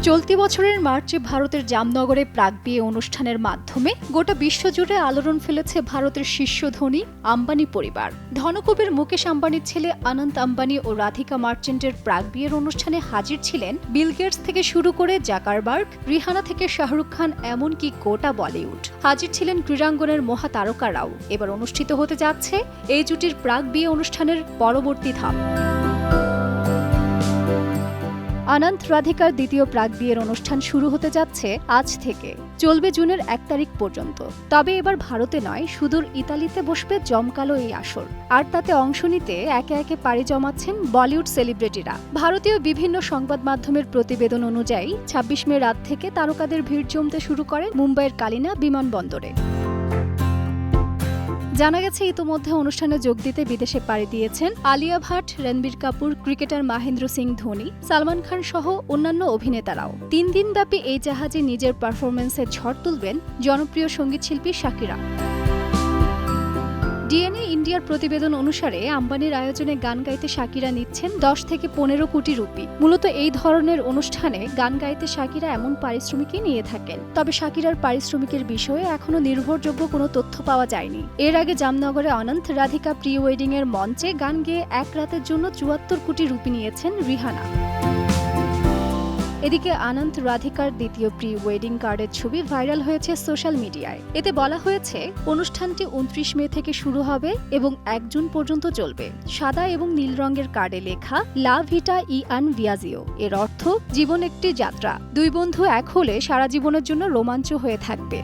চলতি বছরের মার্চে ভারতের জামনগরে প্রাক বিয়ে অনুষ্ঠানের মাধ্যমে গোটা বিশ্বজুড়ে আলোড়ন ফেলেছে ভারতের শীর্ষ ধনী আম্বানি পরিবার। ধনকুবের মুকেশ আম্বানির ছেলে অনন্ত আম্বানি ও রাধিকা মার্চেন্টের প্রাক বিয়ের অনুষ্ঠানে হাজির ছিলেন বিল গেটস থেকে শুরু করে জাকারবার্গ, রিহানা থেকে শাহরুখ খান, এমনকি গোটা বলিউড। হাজির ছিলেন ক্রীড়াঙ্গনের মহাতারকারাও। এবার অনুষ্ঠিত হতে যাচ্ছে এই জুটির প্রাক বিয়ে অনুষ্ঠানের পরবর্তী ধাপ। অনন্ত রাধিকার দ্বিতীয় প্রাক বিয়ের অনুষ্ঠান শুরু হতে যাচ্ছে আজ থেকে, চলবে জুনের 1 তারিখ পর্যন্ত। তবে এবার ভারতে নয়, সুদূর ইতালিতে বসবে জমকালো এই আসর। আর তাতে অংশ নিতে একে একে পাড়ি জমাচ্ছেন বলিউড সেলিব্রিটিরা। ভারতীয় বিভিন্ন সংবাদ মাধ্যমের প্রতিবেদন অনুযায়ী 26 মে রাত থেকে তারকাদের ভিড় জমতে শুরু করে মুম্বাইয়ের কালিনা বিমানবন্দরে। জানা গেছে ইতোমধ্যে অনুষ্ঠানে যোগ দিতে বিদেশে পাড়ি দিয়েছেন আলিয়া ভাট, রণবীর কাপুর, ক্রিকেটার মহেন্দ্র সিং ধোনি, সালমান খান সহ অন্যান্য অভিনেতারাও। 3 দিনব্যাপী এই জাহাজে নিজের পারফরমেন্সে ঝড় তুলবেন জনপ্রিয় সঙ্গীতশিল্পী শাকিরা। ডিএনএ ইন্ডিয়ার প্রতিবেদন অনুসারে আম্বানির আয়োজনে গান গাইতে শাকিরা নিচ্ছেন 10 থেকে 15 কোটি রুপি। মূলত এই ধরনের অনুষ্ঠানে গান গাইতে শাকিরা এমন পারিশ্রমিকই নিয়ে থাকেন। তবে শাকিরার পারিশ্রমিকের বিষয়ে এখনো নির্ভরযোগ্য কোনো তথ্য পাওয়া যায়নি। এর আগে জামনগরে অনন্ত রাধিকা প্রি ওয়েডিং এর মঞ্চে গান গেয়ে এক রাতের জন্য 74 কোটি রুপি নিয়েছেন রিহানা। এদিকে অনন্ত রাধিকার দ্বিতীয় প্রি ওয়েডিং কার্ডের ছবি ভাইরাল হয়েছে সোশ্যাল মিডিয়ায়। এতে বলা হয়েছে অনুষ্ঠানটি 29 মে থেকে শুরু হবে এবং 1 জুন পর্যন্ত চলবে। সাদা এবং নীল রঙের কার্ডে লেখা লা ভিটা ই আন ভিয়াজিও, এর অর্থ জীবন একটি যাত্রা। দুই বন্ধু এক হলে সারা জীবনের জন্য রোমাঞ্চ হয়ে থাকবে।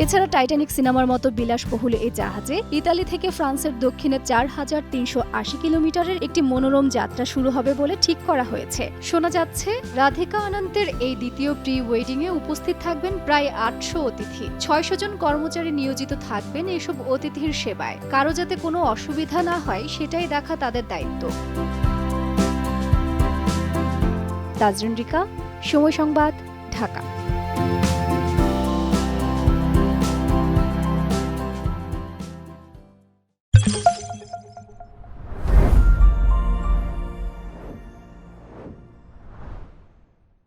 এছাড়া টাইটানিক সিনেমার মতো বিলাসবহুল এই জাহাজে ইতালি থেকে ফ্রান্সের দক্ষিণে 4380 কিলোমিটারের একটি মনোরম যাত্রা শুরু হবে বলে ঠিক করা হয়েছে। শোনা যাচ্ছে রাধিকা অনন্তের এই দ্বিতীয় প্রি ওয়েডিং এ উপস্থিত থাকবেন প্রায় 800 অতিথি। 600 জন কর্মচারী নিয়োজিত থাকবেন এসব অতিথির সেবায়। কারো যাতে কোনো অসুবিধা না হয় সেটাই দেখা তাদের দায়িত্ব। তাজরিন রিকা, সময় সংবাদ, ঢাকা।